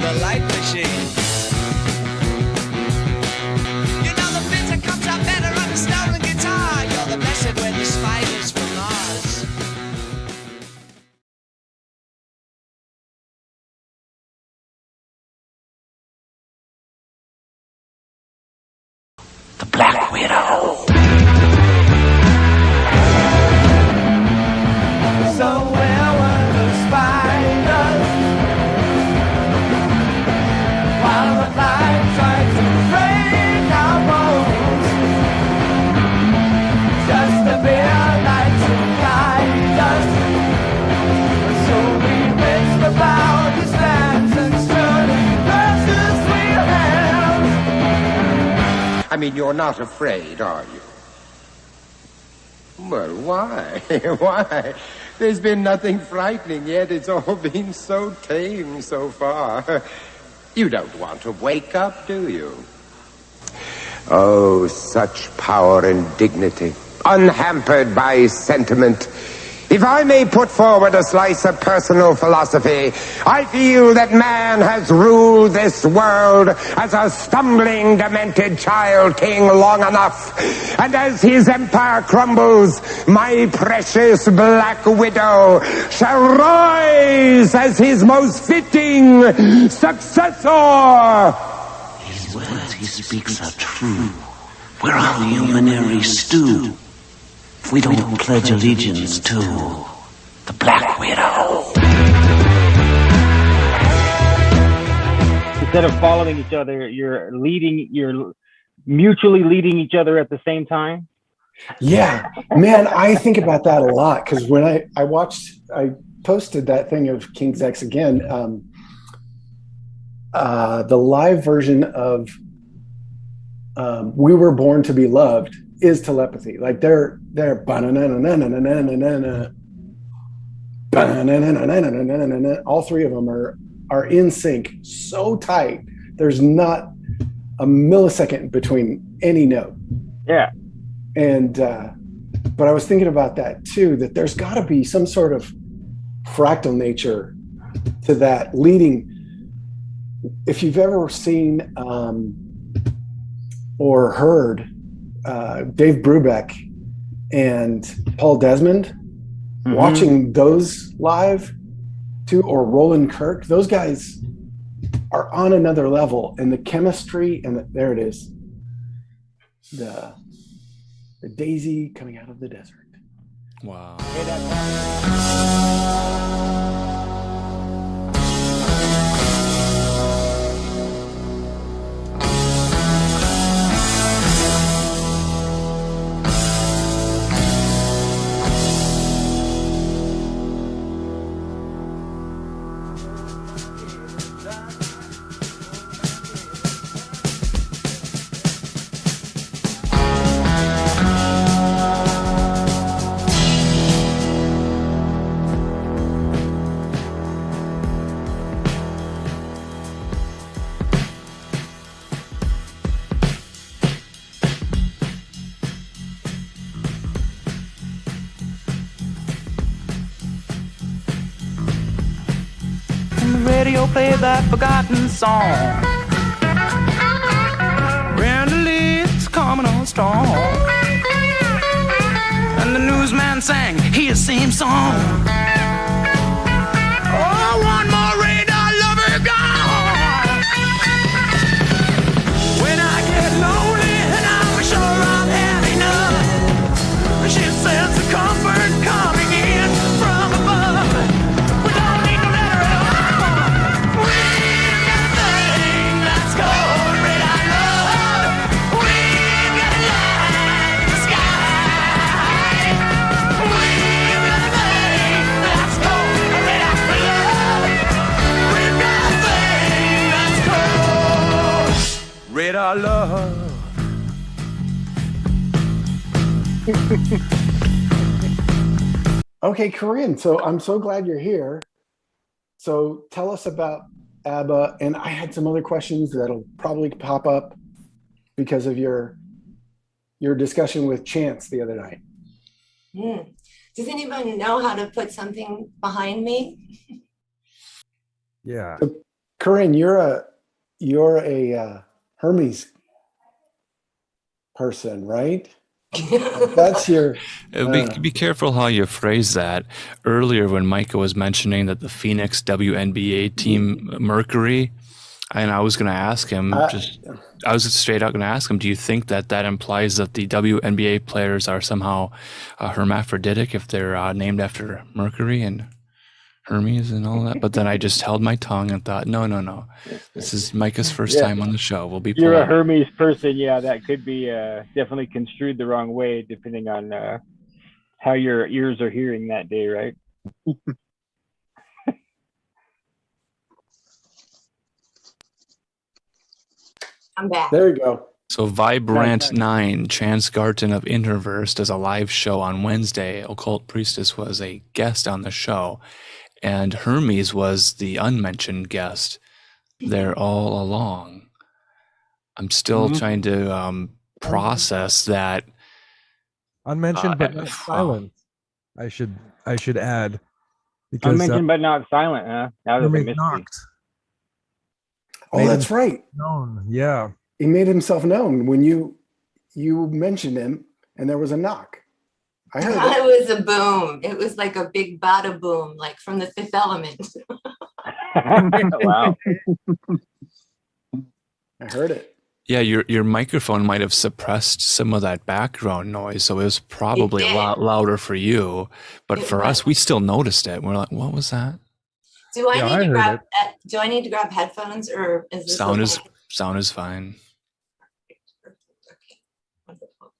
the light machine. You know the bitter comes out better on a stolen guitar. You're the blessed when the spiders from Mars. The Black Widow. So where were the spiders while the light tried to break our bones? Just a bare light to guide us. So we raised the boundless lands and stood precious sweet hands. I mean, you're not afraid, are you? Well, why? Why? There's been nothing frightening yet. It's all been so tame so far. You don't want to wake up, do you? Oh, such power and dignity, unhampered by sentiment. If I may put forward a slice of personal philosophy, I feel that man has ruled this world as a stumbling, demented child king long enough. And as his empire crumbles, my precious Black Widow shall rise as his most fitting successor. His words he speaks are true. We're a luminary stew. We don't pledge allegiance to the Black Widow. Instead of following each other, you're mutually leading each other at the same time. Yeah, man, I think about that a lot because when I posted that thing of King's X again, the live version of We Were Born to Be Loved is telepathy. Like they're all three of them are in sync so tight. There's not a millisecond between any note. Yeah. And but I was thinking about that too, that there's got to be some sort of fractal nature to that leading. If you've ever seen or heard Dave Brubeck and Paul Desmond, watching those live too, or Roland Kirk, those guys are on another level, and the chemistry and there it is, the daisy coming out of the desert. Wow. Radio play that forgotten song. Brenda Lee's coming on strong. And the newsman sang his same song. Oh, one more radar lover gone. When I get lonely and I'm sure I've had enough, she says the comfort coming in from above. We don't need no letter at all. We've got a thing that's called radar love. We've got a light in the sky. We've got a thing that's called radar love. We've got a thing that's called radar love. Okay, Corinne, so I'm so glad you're here. So tell us about ABBA, and I had some other questions that'll probably pop up because of your discussion with Chance the other night. Does anyone know how to put something behind me? Yeah. Corinne, you're a Hermes person, right? That's your. Be careful how you phrase that. Earlier, when Micah was mentioning that the Phoenix WNBA team Mercury, and I was going to ask him, I was straight out going to ask him, do you think that implies that the WNBA players are somehow hermaphroditic if they're named after Mercury and Hermes and all that? But then I just held my tongue and thought, no. This is Micah's first time on the show. We'll be You're a polite. Hermes person. Yeah, that could be definitely construed the wrong way depending on how your ears are hearing that day, right? I'm back. There you go. So Vibrant 9, Chance Garton of Interverse, does a live show on Wednesday. Occult Priestess was a guest on the show, and Hermes was the unmentioned guest there all along. I'm still trying to process that. Unmentioned but not silent. I should add. Because Unmentioned but not silent, huh? That was a Hermes mystery. knocked. Oh, that's right. Known. Yeah. He made himself known when you mentioned him, and there was a knock. I heard It it. was a boom. It was like a big bada boom, like from the Fifth Element. Wow. I heard it. Yeah, your microphone might have suppressed some of that background noise, so it was probably a lot louder for you. But for us, we still noticed it. We're like, what was that? Do I Yeah, need I to heard grab? Do I need to grab headphones, or is this Sound okay? is fine. Okay, wonderful.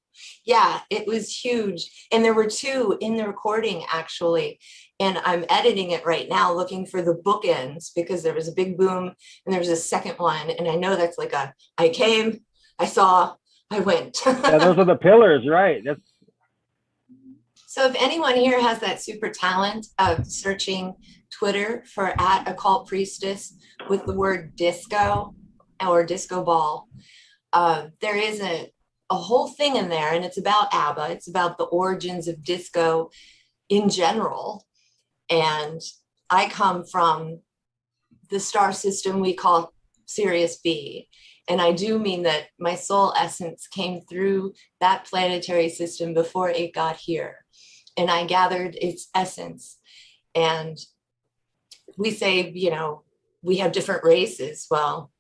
Yeah, it was huge, and there were two in the recording actually. And I'm editing it right now, looking for the bookends because there was a big boom and there was a second one. And I know that's like I came, I saw, I went. Yeah, those are the pillars, right? That's So if anyone here has that super talent of searching Twitter for @Occult Priestess with the word disco or disco ball, there is a whole thing in there, and it's about ABBA. It's about the origins of disco in general. And I come from the star system we call Sirius B. And I do mean that my soul essence came through that planetary system before it got here. And I gathered its essence. And we say, we have different races. Well,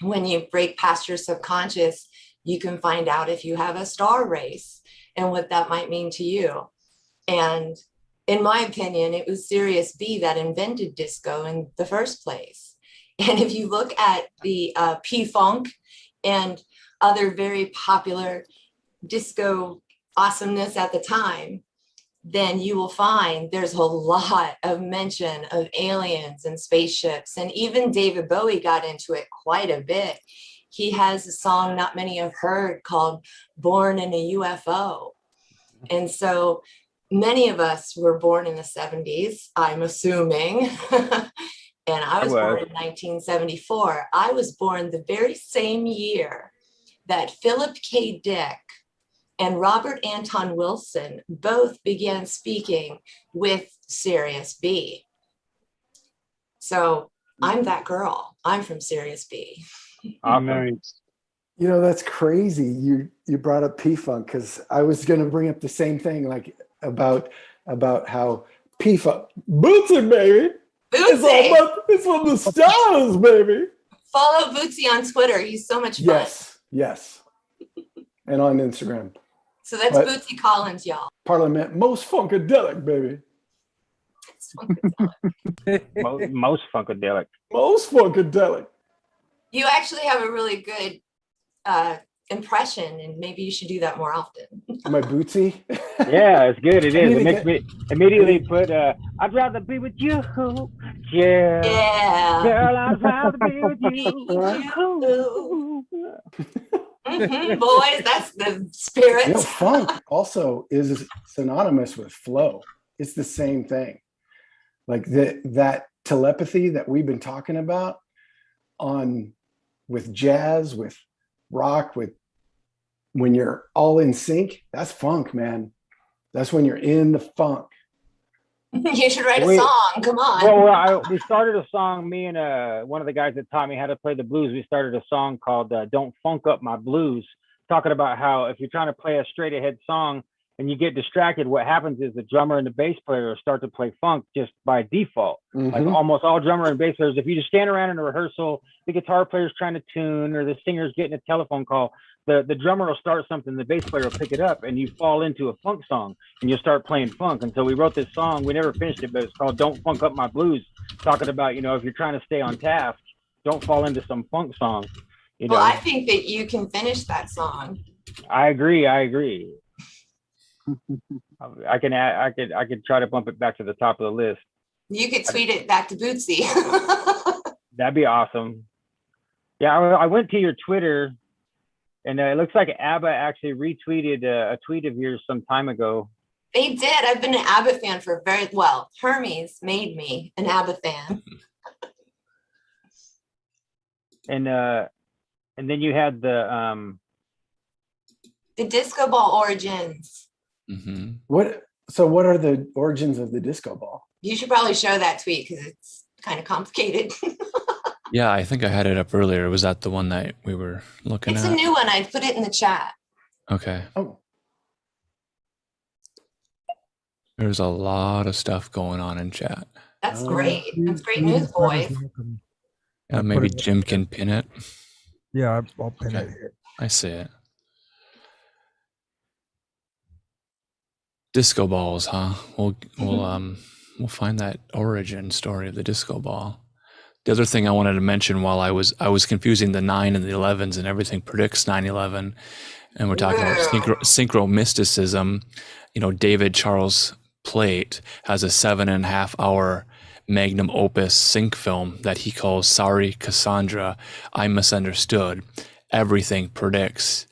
when you break past your subconscious, you can find out if you have a star race and what that might mean to you. And in my opinion, it was Sirius B that invented disco in the first place. And if you look at the P-Funk and other very popular disco awesomeness at the time, then you will find there's a lot of mention of aliens and spaceships. And even David Bowie got into it quite a bit. He has a song not many have heard called Born in a UFO. And so many of us were born in the 70s, I'm assuming. And I was born in 1974. I was born the very same year that Philip K. Dick and Robert Anton Wilson both began speaking with Sirius B. So I'm that girl. I'm from Sirius B. awesome. That's crazy. You brought up P-Funk because I was going to bring up the same thing, like about how P-Funk, Bootsy, baby. Bootsy. It's from the stars, baby. Follow Bootsy on Twitter. He's so much fun. Yes. And on Instagram. So that's Bootsy Collins, y'all. Parliament, most funkadelic, baby. Most funkadelic. Most funkadelic. You actually have a really good impression, and maybe you should do that more often. My Bootsy? Yeah, it's good. It is. It makes me immediately put, I'd rather be with you. Yeah. Girl, I'd rather be with you. Boys, that's the spirit. Funk also is synonymous with flow. It's the same thing. Like that telepathy that we've been talking about with jazz, with rock, with when you're all in sync, that's funk, man. That's when you're in the funk. You should write a Wait. song. Come on. We started a song. Me and one of the guys that taught me how to play the blues. We started a song called "Don't Funk Up My Blues," talking about how if you're trying to play a straight ahead song and you get distracted, what happens is the drummer and the bass player start to play funk just by default. Like almost all drummer and bass players, if you just stand around in a rehearsal, the guitar player's trying to tune or the singer's getting a telephone call, the drummer will start something, the bass player will pick it up, and you fall into a funk song and you start playing funk. And so we wrote this song. We never finished it, but it's called "Don't Funk Up My Blues," talking about, if you're trying to stay on task, don't fall into some funk song. Well, I think that you can finish that song. I agree. I could try to bump it back to the top of the list. You could tweet it back to Bootsy. That'd be awesome. Yeah, I went to your Twitter, and it looks like ABBA actually retweeted a tweet of yours some time ago. They did. I've been an ABBA fan for Hermes made me an ABBA fan. And then you had the disco ball origins. Mm-hmm. What are the origins of the disco ball? You should probably show that tweet because it's kind of complicated. Yeah, I think I had it up earlier. Was that the one that we were looking at? It's a new one. I put it in the chat. Okay. Oh. There's a lot of stuff going on in chat. That's great. That's great news, boys. Yeah, maybe Jim can pin it. Yeah, I'll pin it here. I see it. Disco balls, huh? We'll find that origin story of the disco ball. The other thing I wanted to mention while I was confusing the 9 and the 11s and everything predicts 9/11, and we're talking about synchro mysticism. David Charles Plate has a 7.5 hour magnum opus sync film that he calls "Sorry, Cassandra, I Misunderstood." Everything predicts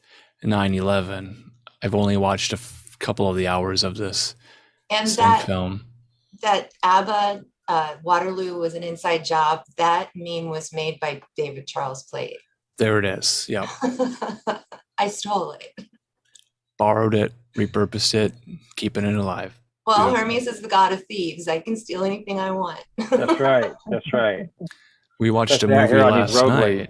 9/11. I've only watched a couple of the hours of this sync film. That ABBA Waterloo was an inside job. That meme was made by David Charles Plate. There it is. Yep. I stole it. Borrowed it, repurposed it, keeping it alive. Well, Hermes is the god of thieves. I can steal anything I want. That's right. That's right. We watched a movie last night,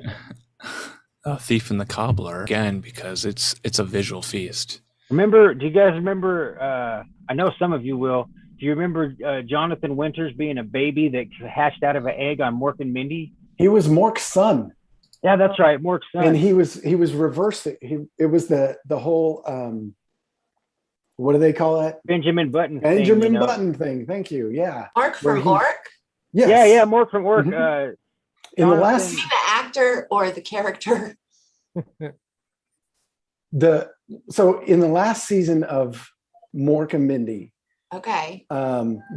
Thief and the Cobbler, again, because it's a visual feast. Do you guys remember, I know some of you will, do you remember Jonathan Winters being a baby that hatched out of an egg on Mork and Mindy? He was Mork's son. Yeah, that's right, Mork's son. And he was reversed. It was the whole, what do they call that? Benjamin Button thing. Thank you. Yeah. Mork from Mork? Yes. Yeah, Mork from Mork. Mm-hmm. In the last, the actor or the character? So in the last season of Mork and Mindy, okay,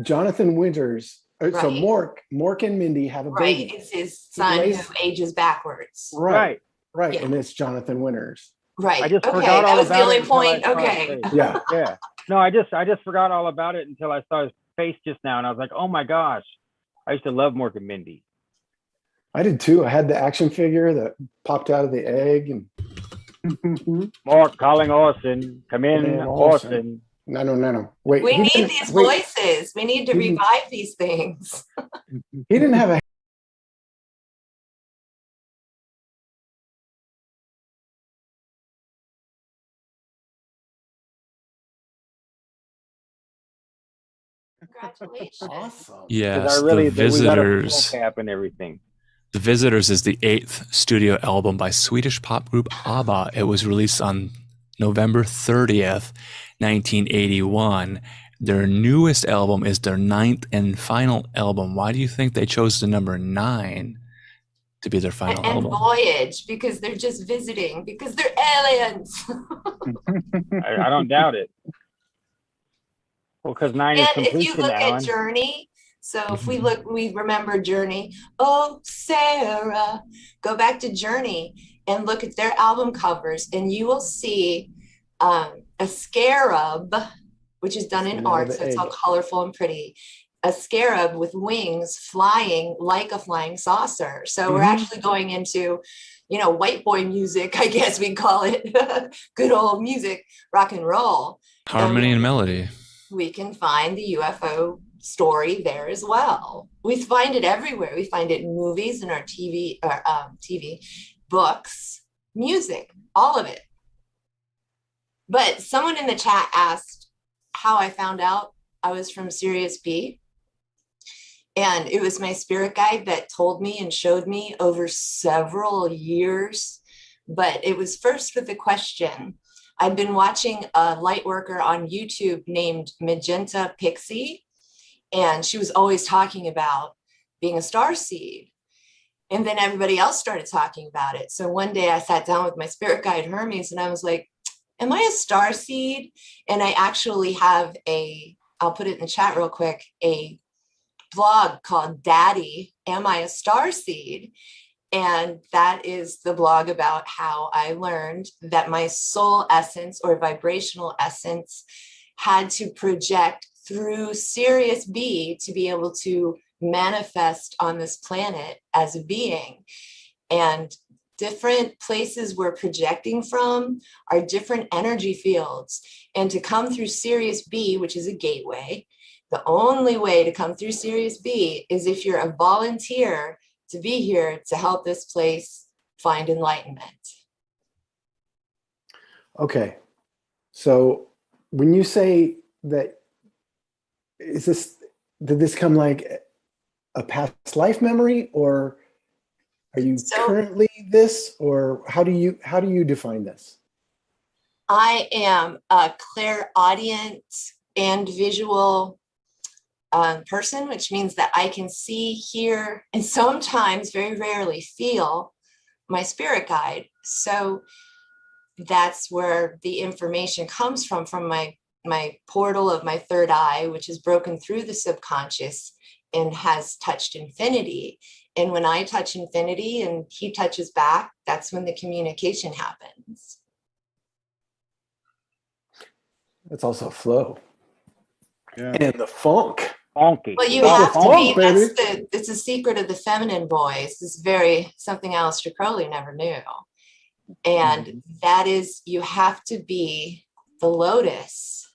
Jonathan Winters. Right. So Mork and Mindy have a baby. Right, it's his son who ages backwards. Right. Yeah. And it's Jonathan Winters. Right. I just forgot that was the only point. Okay. Yeah. Yeah. No, I just forgot all about it until I saw his face just now, and I was like, oh my gosh, I used to love Mork and Mindy. I did too. I had the action figure that popped out of the egg and. Mork calling Orson. Come in, Orson. No. Wait. We need these voices. We need to revive these things. He didn't have a. Congratulations. Awesome. Yes, The Visitors. Cap and everything. The Visitors is the 8th studio album by Swedish pop group ABBA. It was released on November 30th, 1981. Their newest album is their 9th and final album. Why do you think they chose the number 9 to be their final album? And Voyage, because they're just visiting, because they're aliens. I don't doubt it. Well, because 9 is completion. And if you look at Journey, so if we remember Journey. Oh, Sarah, go back to Journey and look at their album covers, and you will see a scarab, which is done in art, so it's all colorful and pretty. A scarab with wings flying like a flying saucer. So we're actually going into, white boy music, I guess we call it. Good old music, rock and roll. Harmony and melody. We can find the UFO story there as well. We find it everywhere. We find it in movies, in our TV, books, music, all of it. But someone in the chat asked how I found out I was from Sirius B. And it was my spirit guide that told me and showed me over several years. But it was first with a question. I'd been watching a light worker on YouTube named Magenta Pixie, and she was always talking about being a star seed. And then everybody else started talking about it. So one day I sat down with my spirit guide Hermes and I was like, am I a star seed? And I actually have I'll put it in the chat real quick, a blog called Daddy, Am I a Star Seed? And that is the blog about how I learned that my soul essence or vibrational essence had to project through Sirius B to be able to manifest on this planet as a being. And different places we're projecting from are different energy fields. And to come through Sirius B, which is a gateway, the only way to come through Sirius B is if you're a volunteer to be here to help this place find enlightenment. Okay. So when you say that, did this come like a past life memory, or are you currently this, or how do you define this? I am a clairaudient and visual person, which means that I can see, hear, and sometimes, very rarely, feel my spirit guide. So that's where the information comes from my portal of my third eye, which is broken through the subconscious and has touched infinity. And when I touch infinity and he touches back, that's when the communication happens. That's also flow. Yeah. And the funk. Funky. Well, you That's have the to be, funk, it's a secret of the feminine voice. It's something Aleister Crowley never knew. And that is, you have to be the lotus.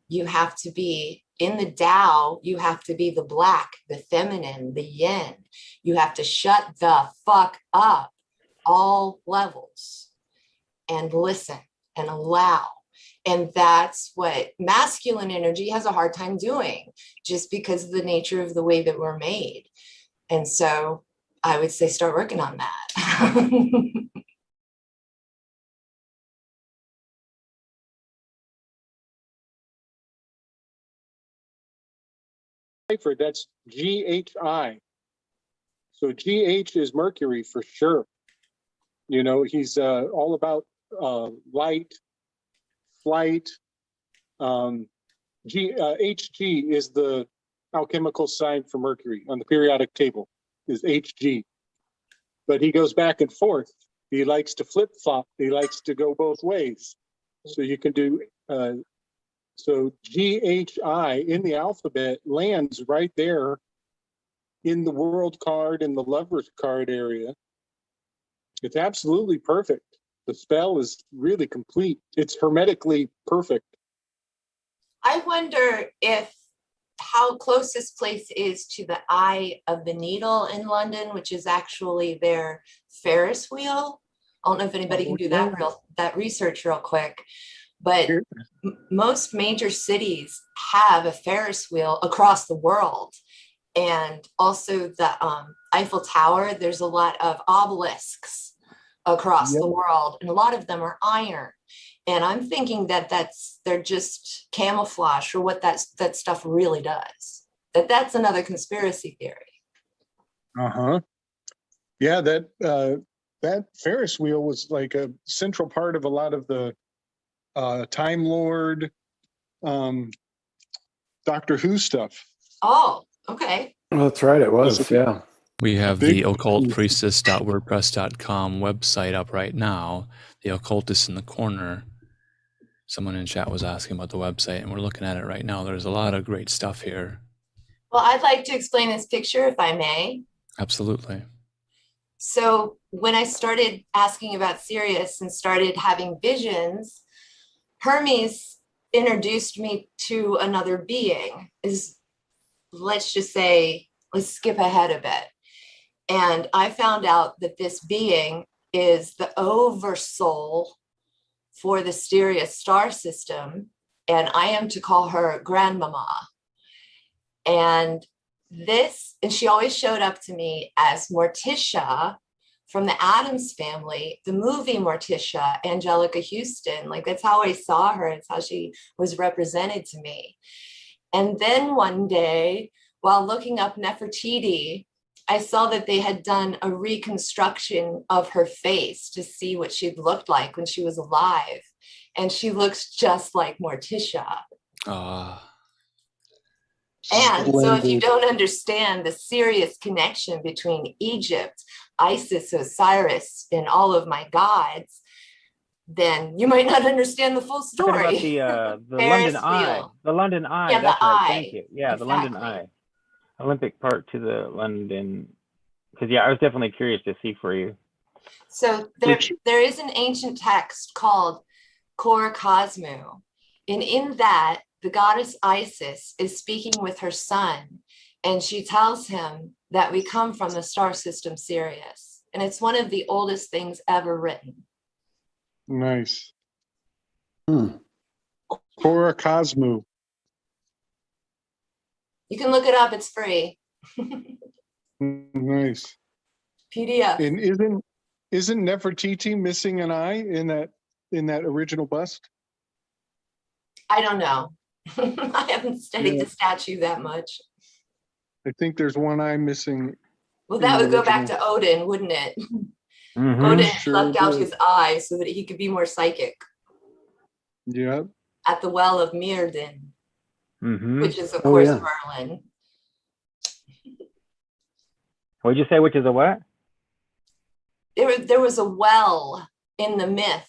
You have to be in the Tao. You have to be the black, the feminine, the yin. You have to shut the fuck up, all levels, and listen and allow. And that's what masculine energy has a hard time doing, just because of the nature of the way that we're made. And so I would say start working on that. That's GHI. So GH is Mercury for sure. You know, he's all about light, flight. HG is the alchemical sign for Mercury on the periodic table, is HG. But he goes back and forth. He likes to flip-flop. He likes to go both ways. So you can do, so GHI in the alphabet lands right there in the world card, in the lover's card area. It's absolutely perfect. The spell is really complete. It's hermetically perfect. I wonder how close this place is to the Eye of the Needle in London, which is actually their Ferris wheel. I don't know if anybody can do that research real quick, but most major cities have a Ferris wheel across the world. And also the Eiffel Tower, there's a lot of obelisks across the world, and a lot of them are iron. And I'm thinking that they're just camouflage for what that stuff really does. That's another conspiracy theory. Yeah, that Ferris wheel was like a central part of a lot of the Time Lord, Doctor Who stuff. Oh, okay. Well, that's right. It was, yeah. We have the occultpriestess.wordpress.com website up right now. The occultist in the corner. Someone in chat was asking about the website, and we're looking at it right now. There's a lot of great stuff here. Well, I'd like to explain this picture, if I may. Absolutely. So when I started asking about Sirius and started having visions, Hermes introduced me to another being. let's just say, let's skip ahead a bit. And I found out that this being is the oversoul for the Sirius star system. And I am to call her Grandmama. And she always showed up to me as Morticia from the Addams Family, the movie Morticia, Angelica Houston. Like, that's how I saw her. It's how she was represented to me. And then one day, while looking up Nefertiti, I saw that they had done a reconstruction of her face to see what she'd looked like when she was alive. And she looks just like Morticia. And so if you don't understand the serious connection between Egypt, Isis, Osiris, and all of my gods, then you might not understand the full story. About the London Eye. The London Eye. Yeah, that's the right. eye. Thank you. Yeah, Exactly. The London Eye. Olympic part to the London. Because, yeah, I was definitely curious to see for you. So there is an ancient text called Kor Cosmu. And in that, the goddess Isis is speaking with her son, and she tells him that we come from the star system Sirius. And it's one of the oldest things ever written. Nice. Kora Cosmu. You can look it up, it's free. Nice. PDF. And isn't Nefertiti missing an eye in that original bust? I don't know. I haven't studied the statue that much. I think there's one eye missing. Well, that would go back to Odin, wouldn't it? Mm-hmm. Odin Sure left out did. his eye so that he could be more psychic Yeah. at the well of Myrddin, Mm-hmm. which is, of course, yeah. Merlin. What'd you say, which is a what? There was a well in the myth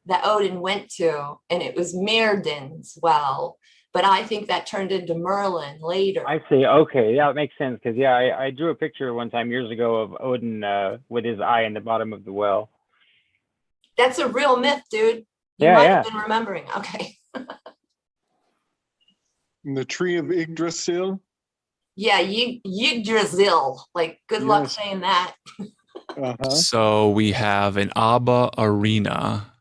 that Odin went to, and it was Myrddin's well. But I think that turned into Merlin later. I see. Okay, yeah, it makes sense. Because, yeah, I drew a picture one time years ago of Odin with his eye in the bottom of the well. That's a real myth, dude. You Yeah, might yeah. have been remembering. Okay. And the tree of Yggdrasil. Yeah, Yggdrasil. Like, good luck Yes. saying that. Uh-huh. So we have an Abba Arena,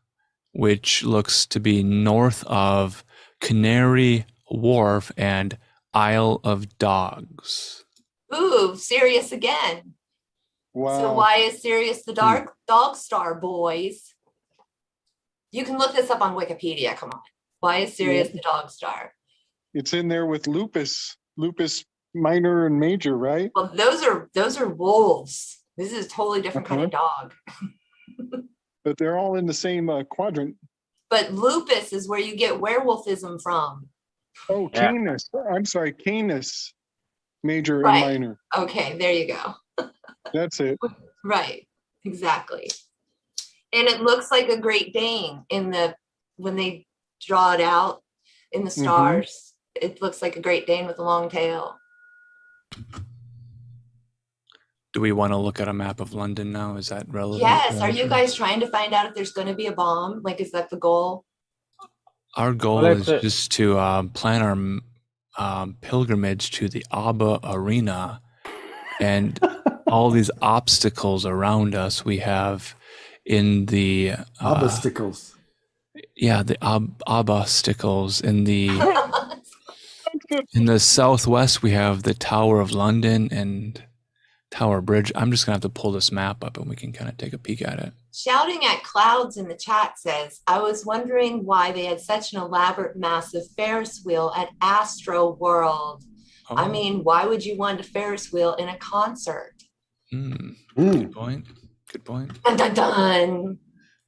which looks to be north of Canary Wharf and Isle of Dogs. Ooh, Sirius again. Wow. So why is Sirius the dog star, boys? You can look this up on Wikipedia. Come on. Why is Sirius the dog star? It's in there with Lupus minor and major, right? Well, those are wolves. This is a totally different kind of dog. But they're all in the same quadrant. But lupus is where you get werewolfism from. Oh, Yeah. Canis. I'm sorry, Canis. Major Right. and minor. Okay, there you go. That's it. Right, exactly. And it looks like a Great Dane when they draw it out in the stars. It looks like a Great Dane with a long tail. Do we want to look at a map of London now? Is that relevant? Yes. Are you guys trying to find out if there's going to be a bomb? Like, is that the goal? Our goal Well, is just to plan our pilgrimage to the Abba Arena and all these obstacles around us we have in the Obstacles. Yeah, the obstacles in the southwest. We have the Tower of London and Tower Bridge. I'm just gonna have to pull this map up and we can kind of take a peek at it. Shouting at Clouds in the chat says, I was wondering why they had such an elaborate, massive Ferris wheel at Astro World. Oh. I mean, why would you want a Ferris wheel in a concert? Good point. Good point. Dun, dun, dun.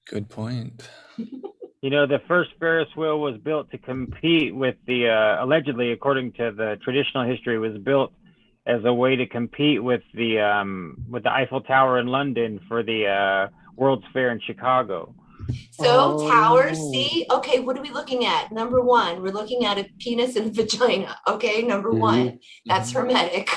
Good point. You know, the first Ferris wheel was built to compete with the, allegedly, according to the traditional history, was built as a way to compete with the Eiffel Tower in London for the World's Fair in Chicago. So towers, see? Okay, what are we looking at? Number one, we're looking at a penis and vagina. Okay, number one, that's hermetic.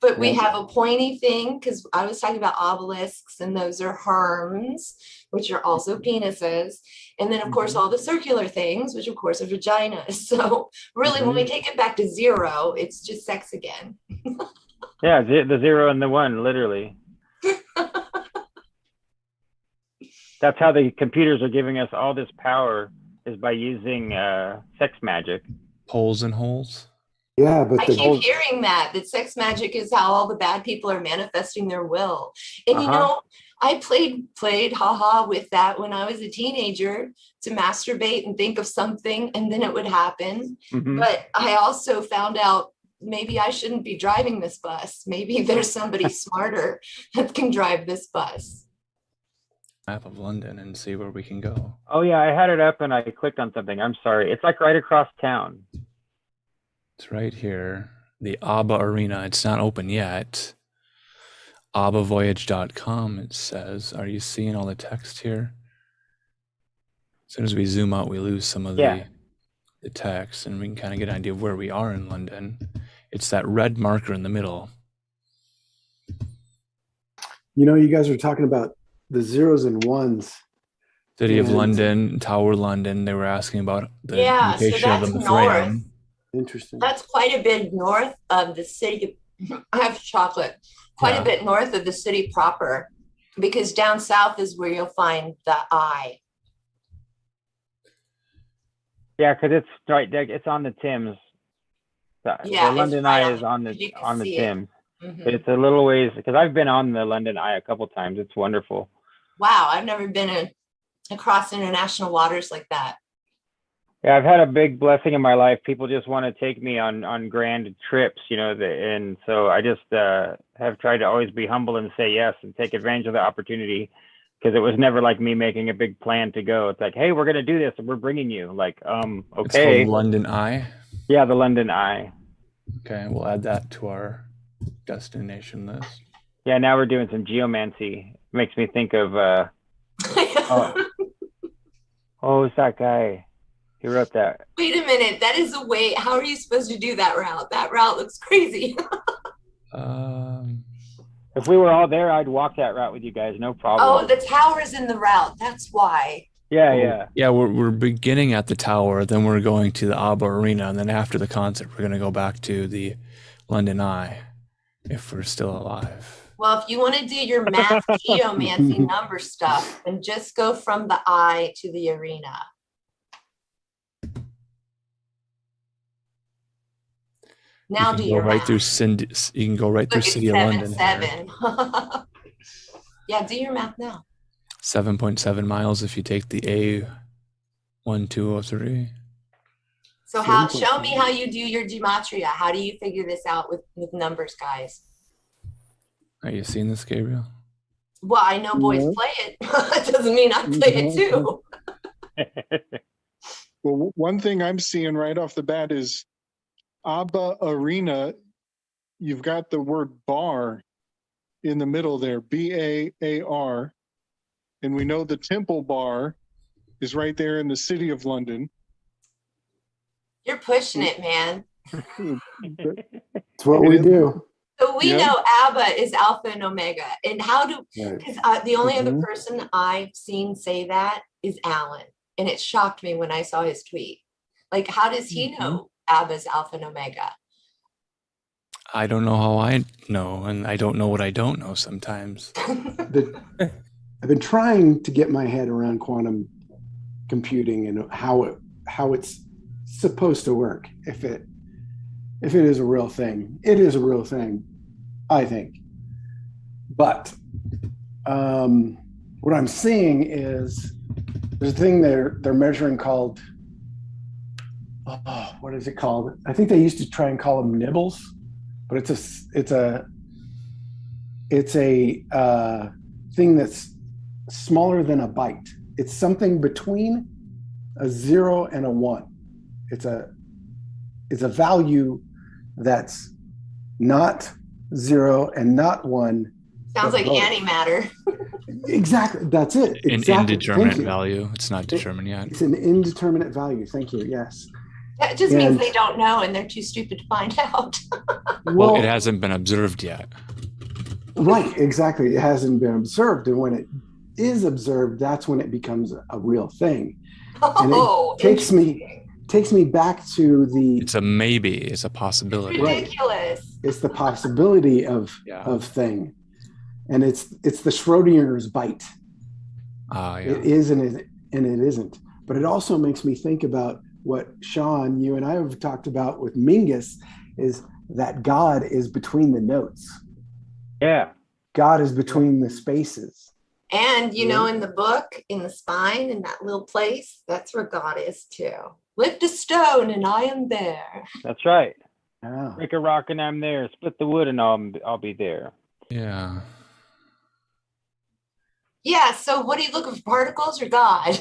But we have a pointy thing, because I was talking about obelisks, and those are herms. which are also penises. And then, of course, all the circular things, which, of course, are vaginas. So really, when we take it back to zero, it's just sex again. Yeah, the 0 and the 1, literally. That's how the computers are giving us all this power, is by using sex magic. Holes and holes. Yeah, but I keep hearing that sex magic is how all the bad people are manifesting their will. And you know, I played haha with that when I was a teenager, to masturbate and think of something and then it would happen. But I also found out maybe I shouldn't be driving this bus. Maybe there's somebody smarter that can drive this bus. Map of London and see where we can go. Oh yeah, I had it up and I clicked on something. I'm sorry. It's like right across town. It's right here. The ABBA Arena. It's not open yet. ABBAvoyage.com, it says. Are you seeing all the text here? As soon as we zoom out, we lose some of the text, and we can kind of get an idea of where we are in London. It's that red marker in the middle. You know, you guys were talking about the 0s and 1s. City of London, Tower London. They were asking about the location so that's of the north. Interesting. That's quite a bit north of the city. I have chocolate. Quite a bit north of the city proper, because down south is where you'll find the eye. Yeah, because it's right there. It's on the Thames. The London Eye is on the Thames. It's a little ways, because I've been on the London Eye a couple times. It's wonderful. Wow, I've never been across international waters like that. Yeah, I've had a big blessing in my life. People just want to take me on grand trips, you know, and so I just have tried to always be humble and say yes and take advantage of the opportunity, because it was never like me making a big plan to go. It's like, hey, we're going to do this and we're bringing you. Like, okay. It's called London Eye? Yeah, the London Eye. Okay, we'll add that to our destination list. Yeah, now we're doing some geomancy. It makes me think of, who's that guy? He wrote that. Wait a minute. That is a way. How are you supposed to do that route? That route looks crazy. If we were all there, I'd walk that route with you guys. No problem. Oh, the tower's in the route. That's why. Yeah. We're beginning at the tower, then we're going to the ABBA Arena, and then after the concert, we're going to go back to the London Eye, if we're still alive. Well, if you want to do your math geomancy number stuff, then just go from the eye to the arena. Now do your math. You can go right through City of London. 7. Yeah, do your math now. 7.7 miles if you take the A1203. So show me how you do your gematria. How do you figure this out with numbers, guys? Are you seeing this, Gabriel? Well, I know boys play it. It doesn't mean I play it too. Well, one thing I'm seeing right off the bat is ABBA Arena. You've got the word bar in the middle there, BAAR. And we know the Temple Bar is right there in the City of London. You're pushing it, man. That's what we do. So we know ABBA is Alpha and Omega. And how do, because the only other person I've seen say that is Alan. And it shocked me when I saw his tweet. Like, how does he know ABBA's Alpha and Omega? I don't know how I know, and I don't know what I don't know sometimes. I've been trying to get my head around quantum computing and how it's supposed to work. If it is a real thing, it is a real thing, I think. But what I'm seeing is there's a thing they're measuring called, what is it called? I think they used to try and call them nibbles, but it's a thing that's smaller than a byte. It's something between a 0 and a 1. It's a value that's not 0 and not 1. Sounds like antimatter. Exactly. That's it. Exactly. An indeterminate value. It's not determined yet. It's an indeterminate value. Thank you. Yes. That just means they don't know and they're too stupid to find out. Well, it hasn't been observed yet. Right. Exactly. It hasn't been observed. And when is observed, that's when it becomes a real thing. Oh, and it takes me back to the. It's a maybe. It's a possibility. ridiculous. It's the possibility of thing, and it's the Schrodinger's bite. It is and it isn't. But it also makes me think about what Sean, you and I have talked about with Mingus, is that God is between the notes. Yeah. God is between the spaces. And you know, in the book, in the spine, in that little place, that's where God is too. Lift a stone and I am there. That's right. Oh. Break a rock and I'm there. Split the wood and I'll be there. Yeah. Yeah. So what are you looking for, particles or God?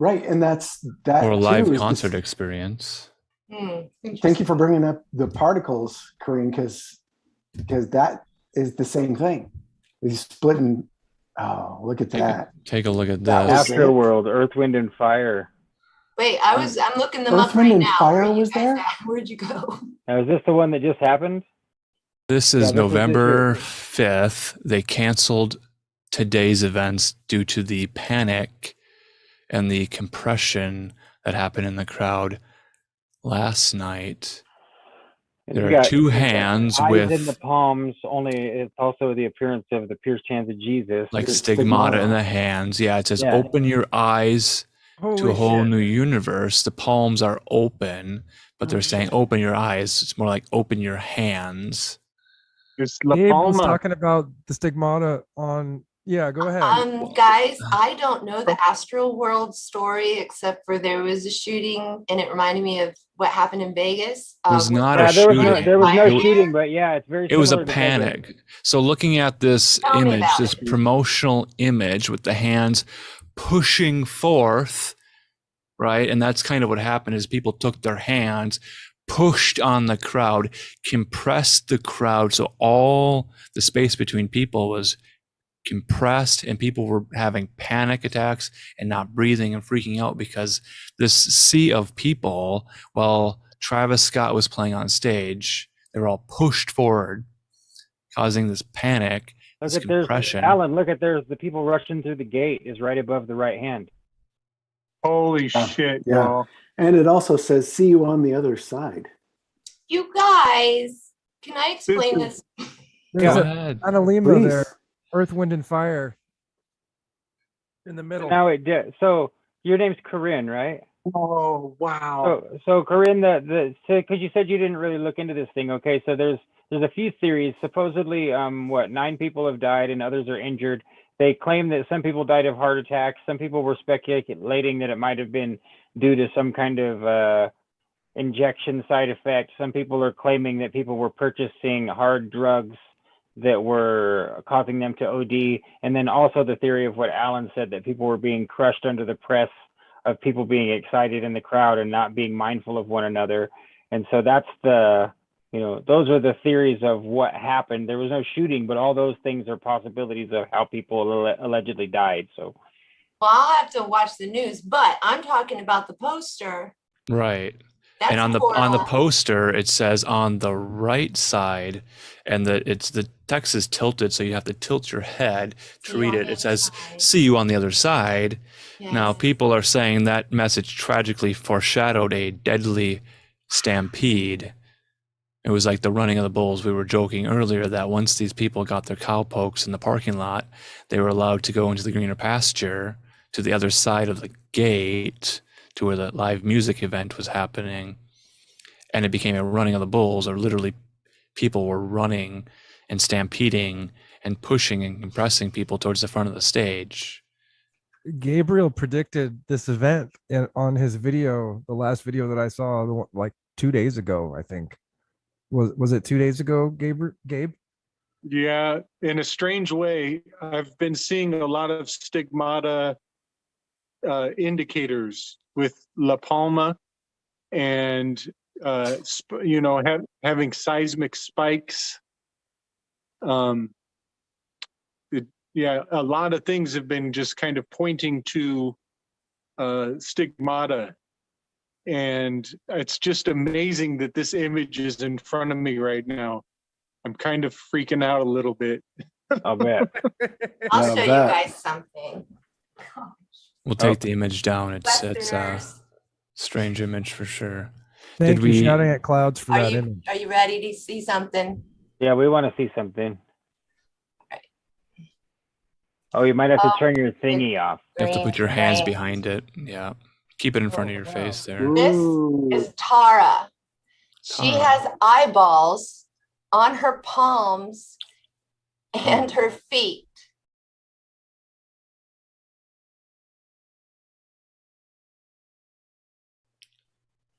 Right, and that's that. Or a live too, concert experience. Thank you for bringing up the particles, Corinne, because that is the same thing. He's splitting. Oh, look at that! Take a look at this. Afterworld, Earth, Wind, and Fire. Wait, I'm looking them Earth, up Wind, right and now. Fire was there? Where'd you go? Now, is this the one that just happened? This is November 5th. They canceled today's events due to the panic and the compression that happened in the crowd last night. There are two hands eyes with in the palms. Only it's also the appearance of the pierced hands of Jesus. like stigmata in the hands. Yeah, it says open your eyes to a whole new universe. The palms are open, but they're saying open your eyes. It's more like open your hands. It's La Gabe was Palma. talking about the stigmata on. Yeah, go ahead. Guys, I don't know the Astral World story except for there was a shooting, and it reminded me of what happened in Vegas. It was not a there shooting. There was no shooting, but yeah, it's very. It was a similar to panic. So looking at this image, this promotional image with the hands pushing forth, right? And that's kind of what happened is people took their hands, pushed on the crowd, compressed the crowd. So all the space between people was compressed and people were having panic attacks and not breathing and freaking out because this sea of people, while Travis Scott was playing on stage, they were all pushed forward, causing this panic, this compression. Alan, look at there's the people rushing through the gate is right above the right hand. Holy shit, yeah. y'all. And it also says, see you on the other side. You guys, can I explain this? There's Go an ahead. Analema there. Earth, Wind, and Fire in the middle. Now it did. So your name's Corinne, right? Oh wow. So Corinne, because you said you didn't really look into this thing. Okay, so there's a few theories. Supposedly, 9 people have died and others are injured. They claim that some people died of heart attacks. Some people were speculating that it might have been due to some kind of injection side effect. Some people are claiming that people were purchasing hard drugs that were causing them to OD. And then also the theory of what Alan said, that people were being crushed under the press of people being excited in the crowd and not being mindful of one another. And so that's those are the theories of what happened. There was no shooting, but all those things are possibilities of how people allegedly died. So, well, I'll have to watch the news, but I'm talking about the poster. Right. That's and on the poster, it says on the right side, and the text is tilted, so you have to tilt your head to read it. It says, see you on the other side. Yes. Now, people are saying that message tragically foreshadowed a deadly stampede. It was like the running of the bulls. We were joking earlier that once these people got their cowpokes in the parking lot, they were allowed to go into the greener pasture to the other side of the gate to where the live music event was happening. And it became a running of the bulls, or literally people were running and stampeding and pushing and compressing people towards the front of the stage. Gabriel predicted this event on his video, the last video that I saw like 2 days ago, I think. Was it 2 days ago, Gabe? Yeah, in a strange way, I've been seeing a lot of stigmata indicators with La Palma and having seismic spikes. A lot of things have been just kind of pointing to stigmata. And it's just amazing that this image is in front of me right now. I'm kind of freaking out a little bit. I'll bet. I'll Now show you that- guys something. We'll take the image down. It's a Westerners, strange image for sure. Thank Did you, we- shouting at clouds for are that you image. are you ready to see something? Yeah, we want to see something. Oh, you might have to Oh, turn your thingy off. You have to put your hands Green. behind it. Yeah. Keep it in front of your face there. This is Tara. She Tara. has eyeballs on her palms and her feet.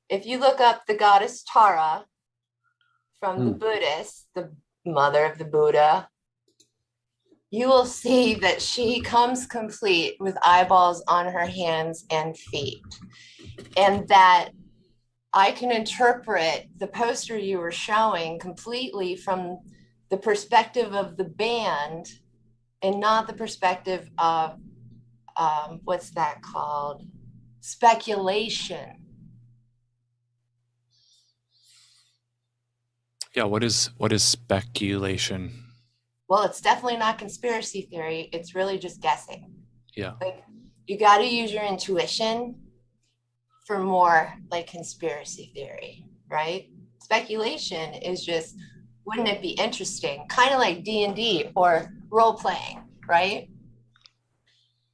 If you look up the goddess Tara from the Buddhists, the mother of the Buddha, you will see that she comes complete with eyeballs on her hands and feet. And that I can interpret the poster you were showing completely from the perspective of the band and not the perspective of, what's that called? Speculation. Yeah, what is speculation? Well, it's definitely not conspiracy theory. It's really just guessing. Yeah. Like, you got to use your intuition for more like conspiracy theory, right? Speculation is just, wouldn't it be interesting? Kind of like D&D or role playing, right?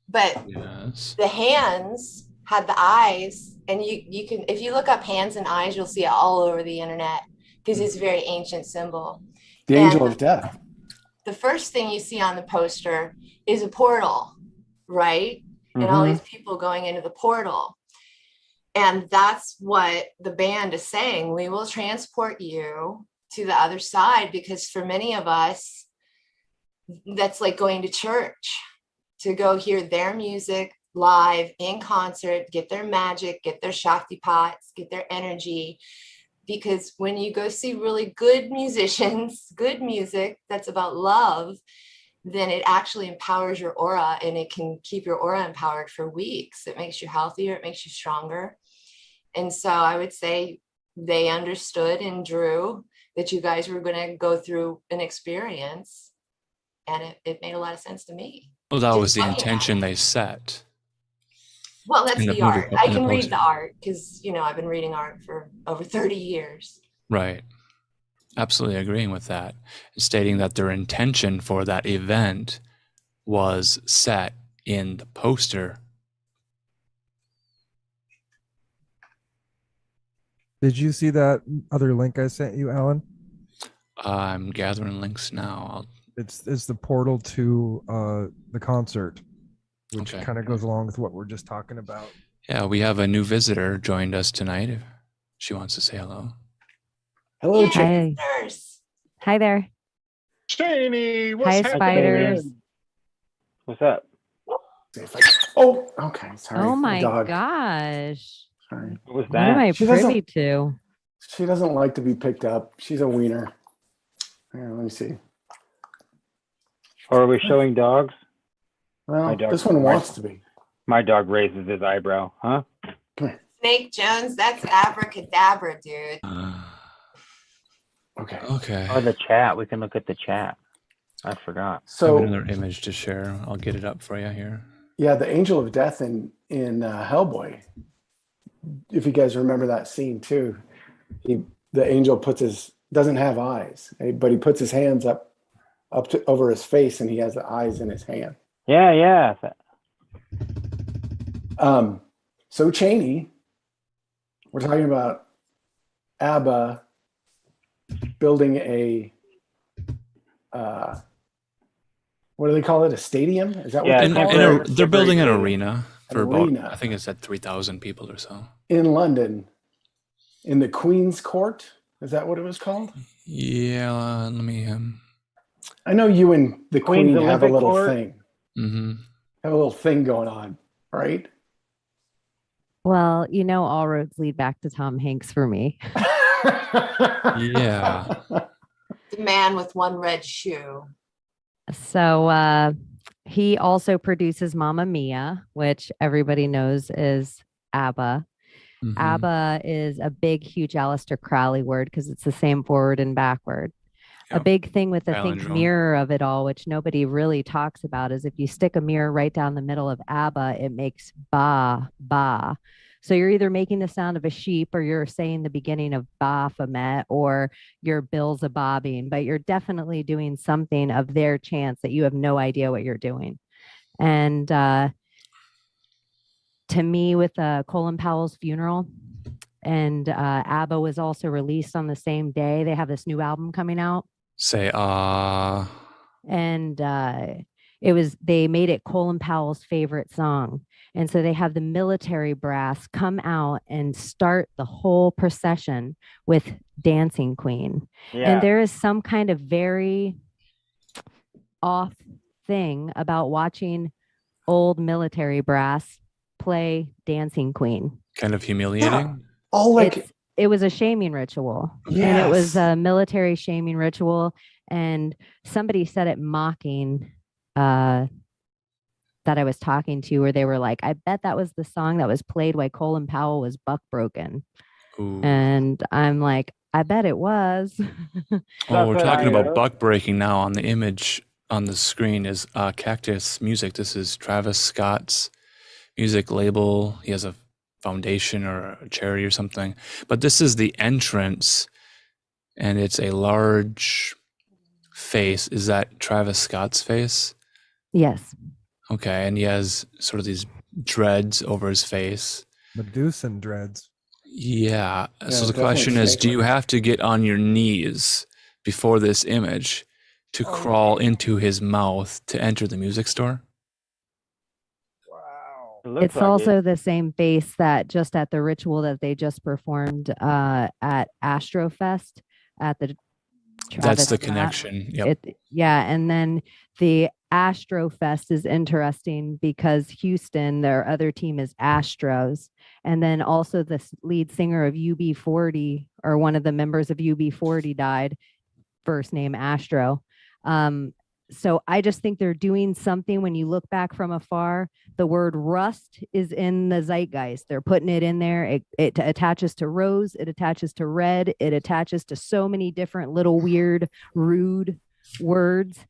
But Yes. the hands had the eyes, and you can, if you look up hands and eyes, you'll see it all over the internet because it's a very ancient symbol. The angel of death. The first thing you see on the poster is a portal, right? And all these people going into the portal. And that's what the band is saying. We will transport you to the other side, because for many of us, that's like going to church, to go hear their music live in concert, get their magic, get their Shakti pots, get their energy. Because when you go see really good musicians, good music that's about love, then it actually empowers your aura, and it can keep your aura empowered for weeks. It makes you healthier, it makes you stronger. And so I would say they understood and drew that you guys were going to go through an experience, and it made a lot of sense to me. Well, that Just was the looking at intention it. they set. Well, that's In the the movie- art. I in the can read poster. the art because, I've been reading art for over 30 years. Right. Absolutely agreeing with that. Stating that their intention for that event was set in the poster. Did you see that other link I sent you, Alan? I'm gathering links now. It's the portal to the concert, which Okay. kind of goes along with what we're just talking about. Yeah, we have a new visitor joined us tonight. If she wants to say hello. Hello, Yeah. Chick. Nurse. Hi there. Shani, Hi, what's happening? spiders. What's up? Oh, okay. Sorry. Oh my dog. gosh. Sorry. What was What am I that? She doesn't- privy to? She doesn't like to be picked up. She's a wiener. Here, let me see. Or are we showing dogs? My Well, dog- this one wants to be. My dog raises his eyebrow, huh? Come here. Snake Jones, that's abracadabra, dude. Okay. Okay. Oh, the chat. We can look at the chat. I forgot. I have So another image to share. I'll get it up for you here. yeah, the angel of death in Hellboy. If you guys remember that scene too, the angel doesn't have eyes, but he puts his hands up over his face, and he has the eyes in his hand. Yeah. So Cheney, we're talking about ABBA building a what do they call it? A stadium? Is that what Yeah, they And, call temporary- it? they're building an temporary arena for An about, arena. I think it's at 3,000 people or so. In London, in the Queen's Court. Is that what it was called? Yeah, let me. I know you and the Queen's Queen have a Olympic little Court? thing. Mm-hmm. Have a little thing going on, right? Well, all roads lead back to Tom Hanks for me. Yeah. The man with one red shoe. So he also produces Mamma Mia, which everybody knows is ABBA. Mhm. ABBA is a big, huge Aleister Crowley word because it's the same forward and backward. A big thing with the think Palindrome. mirror of it all, which nobody really talks about, is if you stick a mirror right down the middle of ABBA, it makes ba, ba. So you're either making the sound of a sheep or you're saying the beginning of Baphomet or your bills a bobbing, but you're definitely doing something of their chance that you have no idea what you're doing. And to me, with Colin Powell's funeral, and ABBA was also released on the same day. They have this new album coming out. Say and they made it Colin Powell's favorite song. And so they have the military brass come out and start the whole procession with Dancing Queen. Yeah. And there is some kind of very off thing about watching old military brass play Dancing Queen. kind of humiliating. All like It was a shaming ritual. And it was a military shaming ritual. And somebody said it mocking that I was talking to, where they were like, I bet that was the song that was played while Colin Powell was buck broken. Ooh. And I'm like, I bet it was. Oh, we're talking about buck breaking now. On the image on the screen is Cactus Music. This is Travis Scott's music label. He has a foundation or a charity or something. But this is the entrance, and it's a large face. Is that Travis Scott's face? Yes. Okay, and he has sort of these dreads over his face. Medusan dreads. Yeah. Yeah, So the definitely question is, do you statement. have to get on your knees before this image to crawl into his mouth to enter the music store? Wow. It looks It's like it. also the same face that just at the ritual that they just performed at Astrofest at the That's Travis the Scott. connection. Yep. And then the Astrofest is interesting because Houston, their other team is Astros. And then also the lead singer of UB40, or one of the members of UB40, died, first name Astro. So I just think they're doing something. When you look back from afar, the word rust is in the zeitgeist. They're putting it in there. It attaches to rose. It attaches to red. It attaches to so many different little weird, rude words.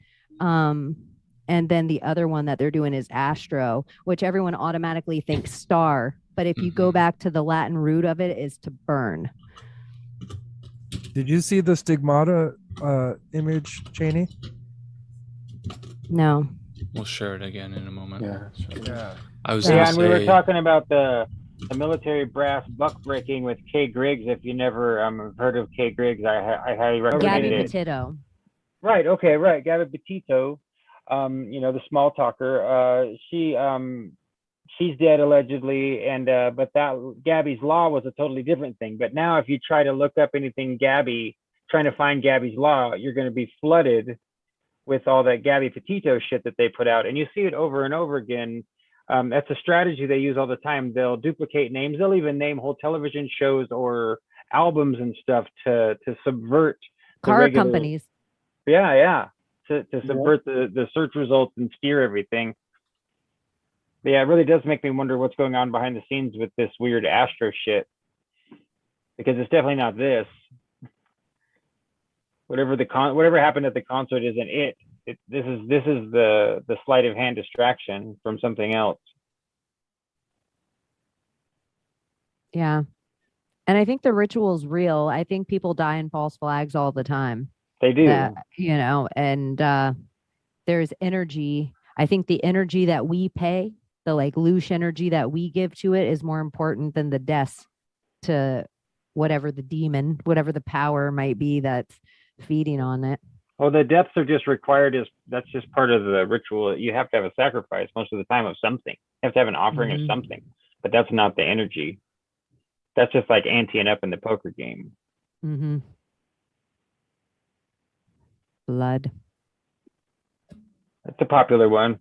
And then the other one that they're doing is astro, which everyone automatically thinks star. But if you go back to the Latin root of it, is to burn. Did you see the stigmata image, Cheney? No. We'll share it again in a moment. Yeah, sure. Yeah. I was Yeah, gonna and we were say, talking about the military brass buck breaking with Kay Griggs. If you never heard of Kay Griggs, I highly recommend Gabby it. Petito. Right. Okay. Right. Gabby Petito, the small talker. She's dead allegedly, and but that Gabby's Law was a totally different thing. But now, if you try to look up anything Gabby, trying to find Gabby's Law, you're going to be flooded with all that Gabby Petito shit that they put out, and you see it over and over again. That's a strategy they use all the time. They'll duplicate names. They'll even name whole television shows or albums and stuff to subvert the Car regular companies. Yeah. To subvert the search results and steer everything. But yeah, it really does make me wonder what's going on behind the scenes with this weird Astro shit. Because it's definitely not this. Whatever happened at the concert isn't it. This is the sleight of hand distraction from something else. Yeah. And I think the ritual is real. I think people die in false flags all the time. They do. And there's energy. I think the energy that we pay, the like loosh energy that we give to it, is more important than the deaths to whatever the demon, whatever the power might be that's feeding on it. Well, the deaths are just required that's just part of the ritual. You have to have a sacrifice most of the time of something. You have to have an offering of something, but that's not the energy. That's just like anteing up in the poker game. Mm-hmm. Blood. That's a popular one.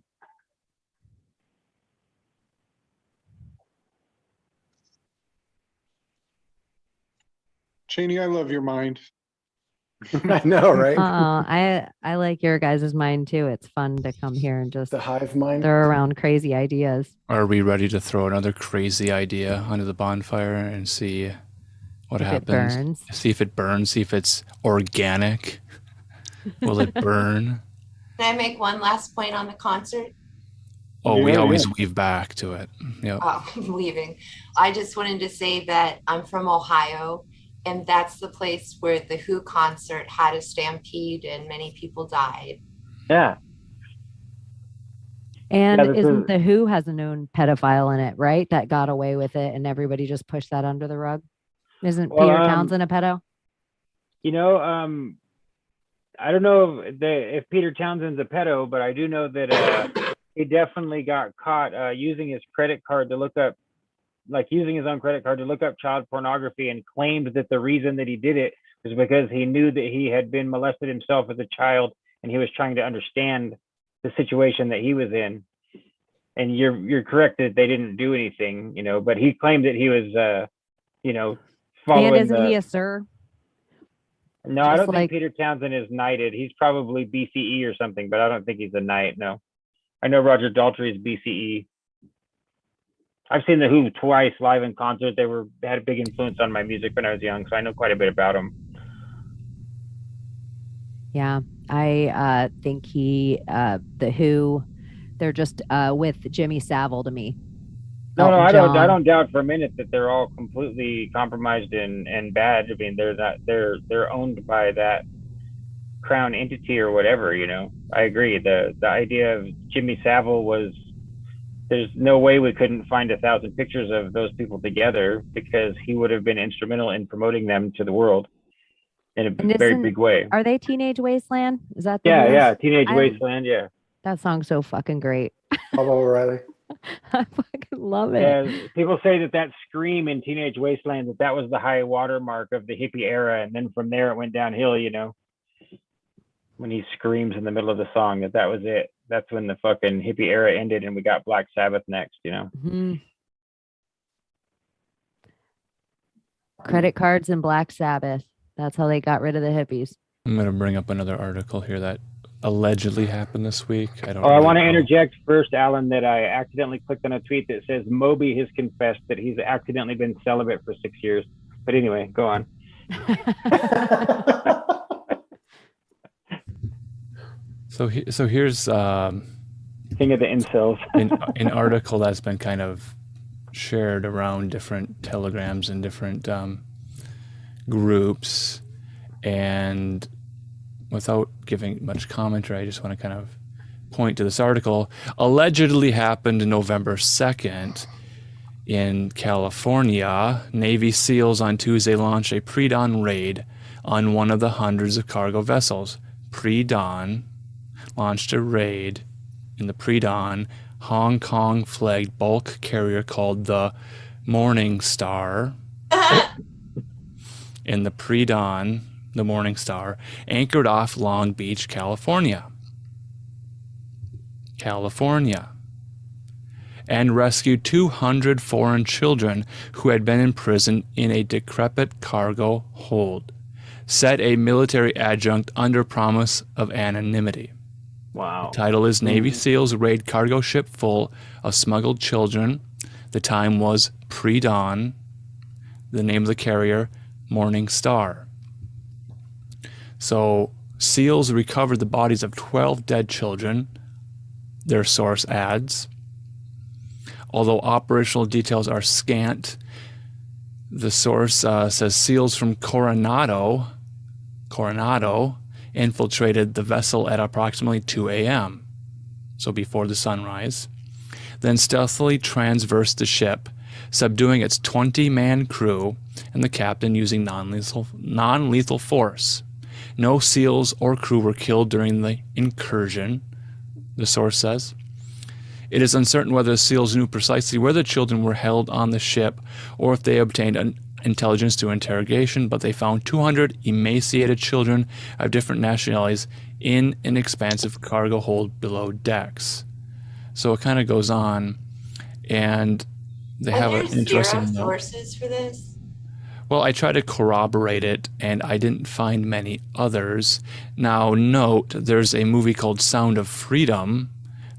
Cheney, I love your mind. I know, right? I like your guys' mind too. It's fun to come here and just The hive mind. throw around crazy ideas. are we ready to throw another crazy idea onto the bonfire and see what If it happens? burns. See if it burns, see if it's organic. Will it burn? Can I make one last point on the concert? Oh, we Yeah, always yeah. weave back to it. Yep. Oh, I'm leaving. I just wanted to say that I'm from Ohio, and that's the place where the Who concert had a stampede and many people died. Yeah. And Yeah, this isn't is, the Who has a known pedophile in it, right? That got away with it, and everybody just pushed that under the rug. Isn't well, Peter Townsend a pedo? you know, I don't know if Peter Townsend's a pedo, but I do know that he definitely got caught using his credit card to look up, like using his own credit card to look up child pornography, and claimed that the reason that he did it was because he knew that he had been molested himself as a child, and he was trying to understand the situation that he was in. And you're correct that they didn't do anything, you know, but he claimed that he was, you know, And following isn't he a sir? No, I Just don't like- think Peter Townsend is knighted. He's probably BCE or something, but I don't think he's a knight. No, I know Roger Daltrey is BCE. I've seen the Who twice live in concert. They had a big influence on my music when I was young, so I know quite a bit about them. Yeah, I think the Who, they're just with Jimmy Savile to me. No, Elton I John. don't doubt for a minute that they're all completely compromised and bad. I mean, they're owned by that crown entity or whatever. You know, I agree. The idea of Jimmy Savile was, there's no way we couldn't find 1,000 pictures of those people together, because he would have been instrumental in promoting them to the world in a And very isn't- big way. Are they Teenage Wasteland? Is that the Yeah, Who? yeah, Teenage I- Wasteland, yeah. That song's so fucking great. Bob O'Reilly. I fucking love it. Yeah, people say that scream in Teenage Wasteland, that was the high watermark of the hippie era, and then from there it went downhill. You know, when he screams in the middle of the song, that was it. That's when the fucking hippie era ended, and we got Black Sabbath next. You know. Mhm. Credit cards and Black Sabbath. That's how they got rid of the hippies. I'm going to bring up another article here that allegedly happened this week. I don't. Oh, I really want to know. interject first, Alan, that I accidentally clicked on a tweet that says Moby has confessed that he's accidentally been celibate for 6 years. But anyway, go on. So here's King of the incels. an article that's been kind of shared around different telegrams and different groups, and without giving much commentary, I just want to kind of point to this article. Allegedly happened November 2nd in California. Navy SEALs on Tuesday launched a pre-dawn raid on one of the hundreds of cargo vessels. Pre-dawn launched a raid in the pre-dawn Hong Kong flagged bulk carrier called the Morning Star. In the pre-dawn, the Morning Star anchored off Long Beach, California, and rescued 200 foreign children who had been imprisoned in a decrepit cargo hold, said a military adjunct under promise of anonymity. Wow. The title is Navy SEALs Raid Cargo Ship Full of Smuggled Children. The time was pre-dawn. The name of the carrier, Morning Star. So SEALs recovered the bodies of 12 dead children, their source adds. Although operational details are scant, the source says SEALs from Coronado infiltrated the vessel at approximately 2 a.m., so before the sunrise, then stealthily transversed the ship, subduing its 20-man crew and the captain using non-lethal force. No SEALs or crew were killed during the incursion, the source says. It is uncertain whether the SEALs knew precisely where the children were held on the ship or if they obtained intelligence through interrogation, but they found 200 emaciated children of different nationalities in an expansive cargo hold below decks. So it kind of goes on, and they have an interesting zero note. sources for this? Well, I tried to corroborate it, and I didn't find many others. Now, note, there's a movie called Sound of Freedom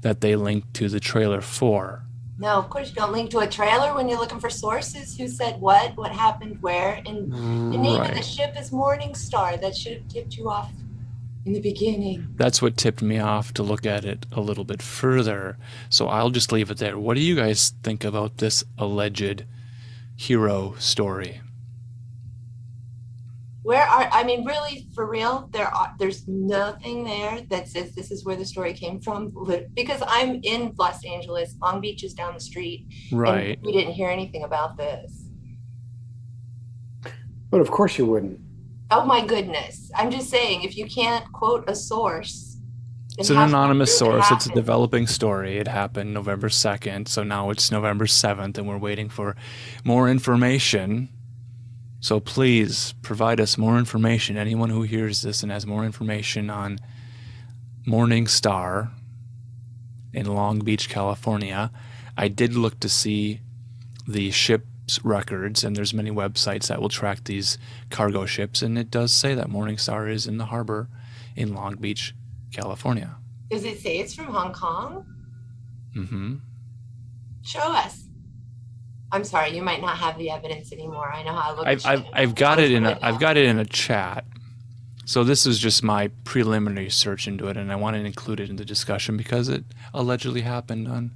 that they linked to the trailer for. No, of course you don't link to a trailer when you're looking for sources. Who said what happened where? And the name of the Right. ship is Morning Star. That should have tipped you off. in the beginning. That's what tipped me off to look at it a little bit further. So I'll just leave it there. What do you guys think about this alleged hero story? Really, for real, there's nothing there that says this is where the story came from. Because I'm in Los Angeles, Long Beach is down the street, Right. and we didn't hear anything about this. But of course you wouldn't. Oh my goodness! I'm just saying, if you can't quote a source, It's an anonymous source. It's a developing story. It happened November 2nd, so now it's November 7th, and we're waiting for more information. So please provide us more information. Anyone who hears this and has more information on Morning Star in Long Beach, California. I did look to see the ship's records, and there's many websites that will track these cargo ships, and it does say that Morning Star is in the harbor in Long Beach, California. Does it say it's from Hong Kong? Mm-hmm. Show us. I'm sorry, you might not have the evidence anymore. I know how I look. I've got it in a chat. So this is just my preliminary search into it, and I want to include it in the discussion because it allegedly happened on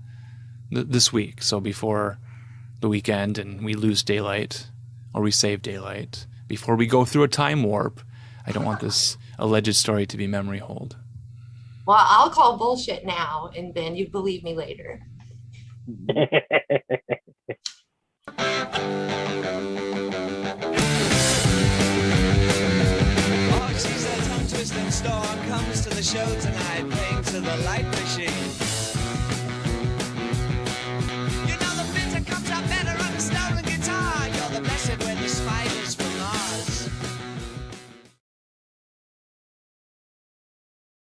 this week. So before the weekend and we lose daylight, or we save daylight, before we go through a time warp, I don't want this alleged story to be memory hold. Well, I'll call bullshit now, and then you believe me later. Oh, she's a tongue twisting storm, comes to the show tonight, playing to the light machine.